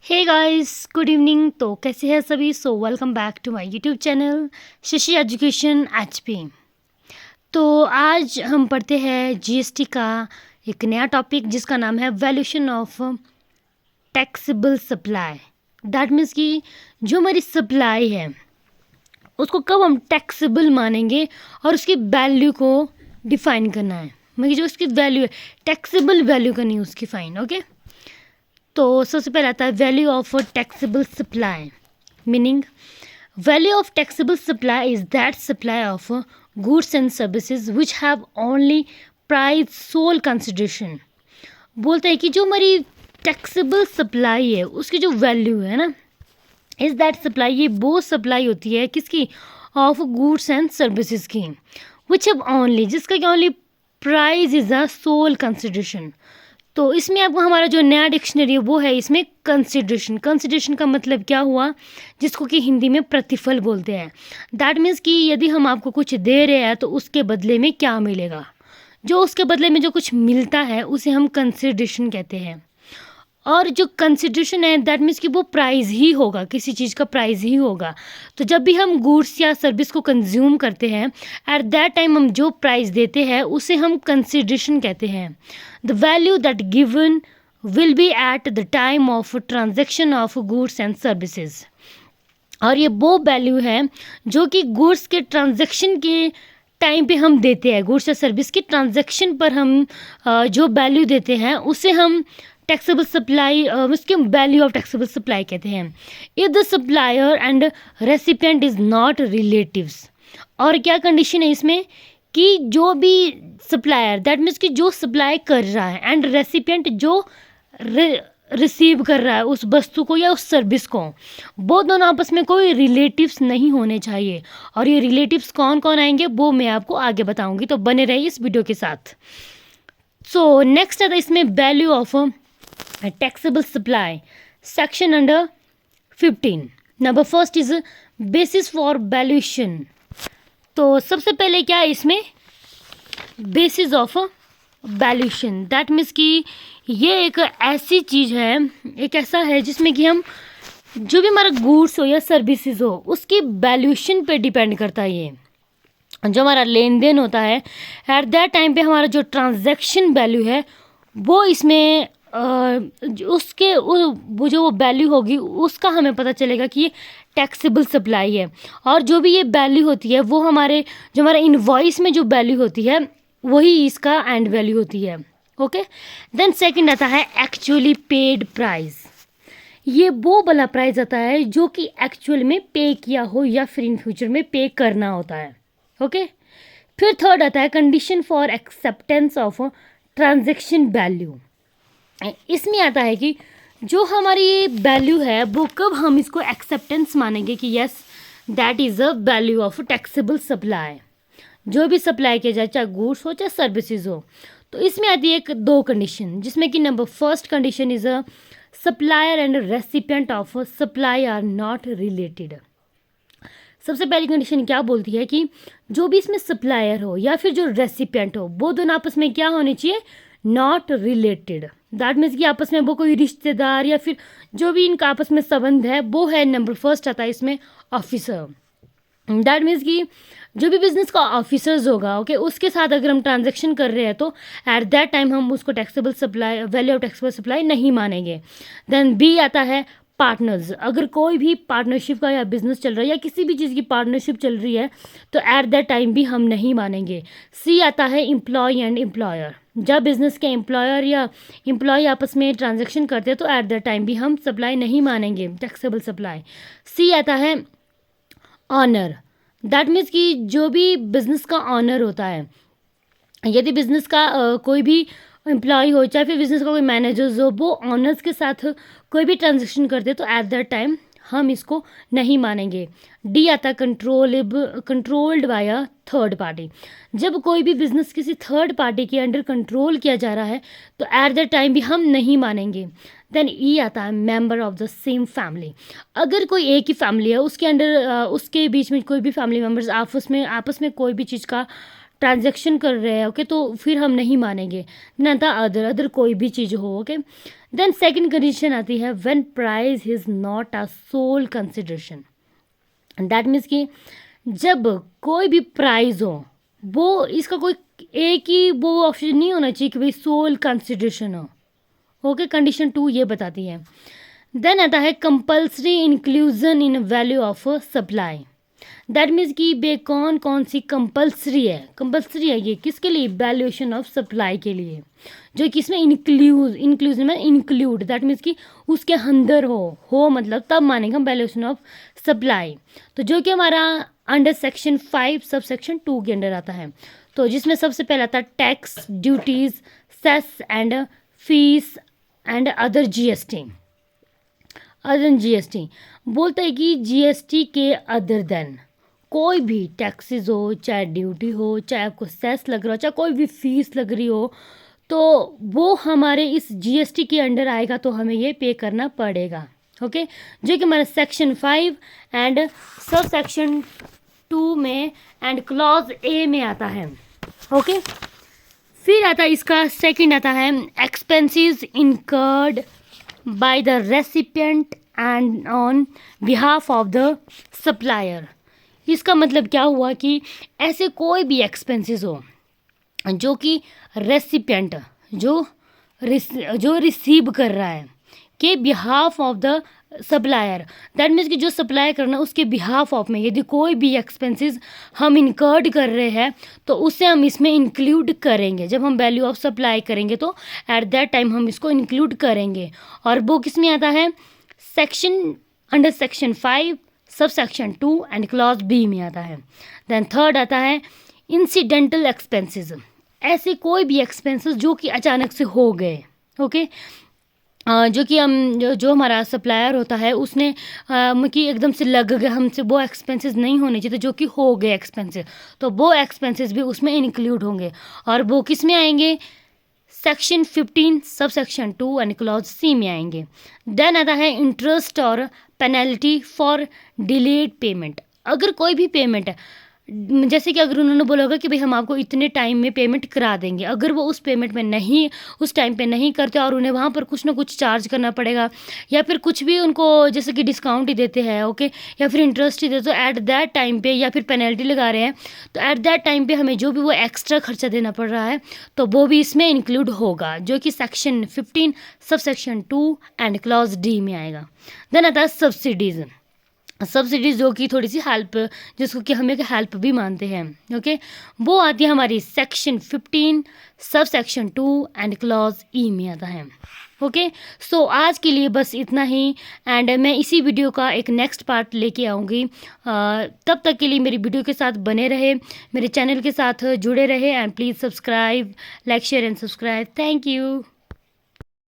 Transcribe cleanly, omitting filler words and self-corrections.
Hey guys, good evening. तो कैसे हैं सभी? Welcome back to my YouTube channel Shashi education HP. तो आज हम पढ़ते हैं जीएसटी का एक नया टॉपिक जिसका नाम है valuation of taxable supply. That means कि जो हमारी सप्लाई है उसको कब हम टैक्सेबल मानेंगे और उसकी वैल्यू को डिफाइन करना है। मतलब जो उसकी वैल्यू है टैक्सेबल वैल्यू करनी है उसकी फाइन। ओके, तो सबसे पहले आता है value of taxable supply. Meaning value of taxable supply is that supply of goods and services which have only price sole consideration. बोलते हैं कि जो हमारी टैक्सेबल सप्लाई है उसकी जो वैल्यू है ना, इज दैट सप्लाई, ये वो सप्लाई होती है किसकी? ऑफ गुड्स एंड सर्विसेज की, विच हैव ओनली, जिसका कि only price is a sole consideration. तो इसमें आपको हमारा जो नया डिक्शनरी है वो है इसमें कंसिडरेशन। कंसिडरेशन का मतलब क्या हुआ? जिसको कि हिंदी में प्रतिफल बोलते हैं। दैट मीन्स कि यदि हम आपको कुछ दे रहे हैं तो उसके बदले में क्या मिलेगा, जो उसके बदले में जो कुछ मिलता है उसे हम कंसिडरेशन कहते हैं। और जो कंसिडरेशन है दैट मीन्स कि वो प्राइस ही होगा, किसी चीज़ का प्राइस ही होगा। तो जब भी हम गुड्स या सर्विस को कंज्यूम करते हैं एट दैट टाइम हम जो प्राइस देते हैं उसे हम कंसिडरेशन कहते हैं। The value that given will be at the time of transaction of goods and services. और ये वो वैल्यू है जो कि गुड्स के ट्रांजेक्शन के टाइम पे हम देते हैं, गुड्स या सर्विस के ट्रांजेक्शन पर हम जो वैल्यू देते हैं उसे हम टैक्सेबल सप्लाई, उसके वैल्यू ऑफ टैक्सेबल सप्लाई कहते हैं। If the supplier and recipient is not relatives. और क्या कंडीशन है इसमें कि जो भी सप्लायर दैट मीन्स कि जो सप्लाई कर रहा है एंड रेसिपिएंट जो रिसीव कर रहा है उस वस्तु को या उस सर्विस को, वो दोनों आपस में कोई रिलेटिव्स नहीं होने चाहिए। और ये रिलेटिव्स कौन कौन आएंगे वो मैं आपको आगे बताऊंगी, तो बने रहिए इस वीडियो के साथ। सो नेक्स्ट आता है इसमें value of taxable supply, section under 15। Number first is basis for valuation. तो सबसे पहले क्या है इसमें basis of valuation. That means कि ये एक ऐसी चीज़ है, एक ऐसा है जिसमें कि हम जो भी हमारा गुड्स हो या सर्विसेज हो उसकी वैल्यूएशन पे डिपेंड करता है। ये जो हमारा लेन देन होता है एट दैट टाइम पे हमारा जो ट्रांजैक्शन वैल्यू है वो इसमें उसके वो जो वैल्यू होगी उसका हमें पता चलेगा कि ये टैक्सेबल सप्लाई है। और जो भी ये वैल्यू होती है वो हमारे जो हमारा इनवॉइस में जो वैल्यू होती है वही इसका एंड वैल्यू होती है। ओके, देन सेकंड आता है एक्चुअली पेड प्राइस। ये वो वाला प्राइस आता है जो कि एक्चुअल में पे किया हो या फिर इन फ्यूचर में पे करना होता है। ओके, फिर थर्ड आता है condition for acceptance of transaction value. इसमें आता है कि जो हमारी ये वैल्यू है वो कब हम इसको एक्सेप्टेंस मानेंगे कि yes that is a value of taxable supply. जो भी सप्लाई किया जाए चाहे गुड्स हो चाहे सर्विसेज हो, तो इसमें आती है एक दो कंडीशन, जिसमें कि number first condition is a supplier and recipient of supply are not related. सबसे पहली कंडीशन क्या बोलती है कि जो भी इसमें सप्लायर हो या फिर जो रेसिपिएंट हो वो दोनों आपस में क्या होने चाहिए? Not related. दैट मीन्स कि आपस में वो कोई रिश्तेदार या फिर जो भी इनका आपस में संबंध है वो है। नंबर फर्स्ट आता है इसमें ऑफिसर। दैट मीन्स कि जो भी बिजनेस का ऑफिसर्स होगा ओके उसके साथ अगर हम ट्रांजैक्शन कर रहे हैं तो एट दैट टाइम हम उसको taxable supply, value of taxable supply नहीं मानेंगे। देन बी आता है पार्टनर्स। अगर कोई भी पार्टनरशिप का या बिजनेस चल रहा है या किसी भी चीज़ की पार्टनरशिप चल रही है तो एट दैट टाइम भी हम नहीं मानेंगे। सी आता है एम्प्लॉय एंड एम्प्लॉयर। जब बिजनेस के एम्प्लॉयर या एम्प्लॉय आपस में ट्रांजैक्शन करते हैं तो एट दैट टाइम भी हम सप्लाई नहीं मानेंगे टैक्सेबल सप्लाई। सी आता है ऑनर। दैट मीन्स कि जो भी बिजनेस का ऑनर होता है, यदि बिजनेस का कोई भी एम्प्लॉय हो चाहे फिर बिजनेस का कोई मैनेजर्स हो, वो ऑनर्स के साथ कोई भी ट्रांजेक्शन करते तो एट दैट टाइम हम इसको नहीं मानेंगे। डी आता है controlled by a third party. जब कोई भी बिजनेस किसी थर्ड पार्टी के अंडर कंट्रोल किया जा रहा है तो एट दैट टाइम भी हम नहीं मानेंगे। देन ई आता है member of the same family. अगर कोई एक ही फैमिली है उसके अंडर उसके बीच में कोई भी फैमिली मेम्बर्स आपस में कोई भी चीज़ का ट्रांजैक्शन कर रहे हैं ओके तो फिर हम नहीं मानेंगे। देन आता अदर कोई भी चीज़ हो ओके। देन सेकंड कंडीशन आती है when price is not a sole consideration. That means कि जब कोई भी प्राइस हो वो इसका कोई एक ही वो ऑप्शन नहीं होना चाहिए कि भाई सोल कंसिडरेशन हो। ओके, कंडीशन 2 ये बताती है। देन आता है compulsory inclusion in value of supply. That means कि बे कौन कौन सी कंपल्सरी है ये किसके लिए, वैल्यूएशन ऑफ सप्लाई के लिए, जो कि इसमें इंक्लूजन में इंक्लूड, दैट मीन्स कि उसके अंदर हो मतलब तब मानेगा वैल्यूएशन ऑफ सप्लाई। तो जो कि हमारा अंडर सेक्शन 5 सब सेक्शन 2 के अंडर आता है। तो जिसमें सबसे पहला आता है tax, duties, cess and fees and other GST. बोलता है कि जीएसटी के अदर देन कोई भी टैक्सेस हो, चाहे ड्यूटी हो, चाहे आपको सेस लग रहा हो, चाहे कोई भी फीस लग रही हो, तो वो हमारे इस जीएसटी के अंडर आएगा, तो हमें ये पे करना पड़ेगा। ओके, जो कि हमारा सेक्शन 5 एंड सब सेक्शन 2 में एंड क्लॉज ए में आता है। ओके, फिर आता है इसका सेकंड आता है expenses incurred by the recipient and on behalf of the supplier. इसका मतलब क्या हुआ कि ऐसे कोई भी एक्सपेंसेस हो जो कि रेसिपिएंट जो रिसीव कर रहा है के behalf of the supplier, that means कि जो सप्लाई करना उसके बिहाफ ऑफ में यदि कोई भी एक्सपेंसेस हम इनकर्ड कर रहे हैं तो उसे हम इसमें इंक्लूड करेंगे। जब हम वैल्यू ऑफ सप्लाई करेंगे तो एट दैट टाइम हम इसको इंक्लूड करेंगे। और वो किस में आता है, section under section 5 sub section 2 and clause B में आता है। देन थर्ड आता है इंसिडेंटल एक्सपेंसेस, ऐसे कोई भी एक्सपेंसेस जो कि अचानक से हो गए। ओके, जो कि हम जो हमारा सप्लायर होता है उसने कि एकदम से लग गए हमसे, वो एक्सपेंसेस नहीं होने चाहिए, तो जो कि हो गए एक्सपेंसेस, तो वो एक्सपेंसेस भी उसमें इंक्लूड होंगे। और वो किस में आएंगे, section 15 sub section 2 and clause C में आएंगे। देन आता है इंटरेस्ट और पेनल्टी फॉर डिलेड पेमेंट। अगर कोई भी पेमेंट है, जैसे कि अगर उन्होंने बोला होगा कि भाई हम आपको इतने टाइम में पेमेंट करा देंगे, अगर वो उस पेमेंट में नहीं, उस टाइम पे नहीं करते और उन्हें वहाँ पर कुछ ना कुछ चार्ज करना पड़ेगा, या फिर कुछ भी उनको जैसे कि डिस्काउंट ही देते हैं, ओके, या फिर इंटरेस्ट ही देते, तो एट दैट टाइम पे, या फिर पेनल्टी लगा रहे हैं, तो एट दैट टाइम पे हमें जो भी वो एक्स्ट्रा खर्चा देना पड़ रहा है तो वो भी इसमें इंक्लूड होगा, जो कि section 15 sub section 2 and clause D में आएगा। देन आता है सब्सिडीज़ जो कि थोड़ी सी हेल्प, जिसको कि हम एक हेल्प भी मानते हैं। ओके, वो आती है हमारी section 15 sub section 2 and clause ई में आता है। ओके, सो आज के लिए बस इतना ही, एंड मैं इसी वीडियो का एक नेक्स्ट पार्ट लेके आऊँगी। तब तक के लिए मेरी वीडियो के साथ बने रहे, मेरे चैनल के साथ जुड़े रहे, and please subscribe, like, share and subscribe. Thank you.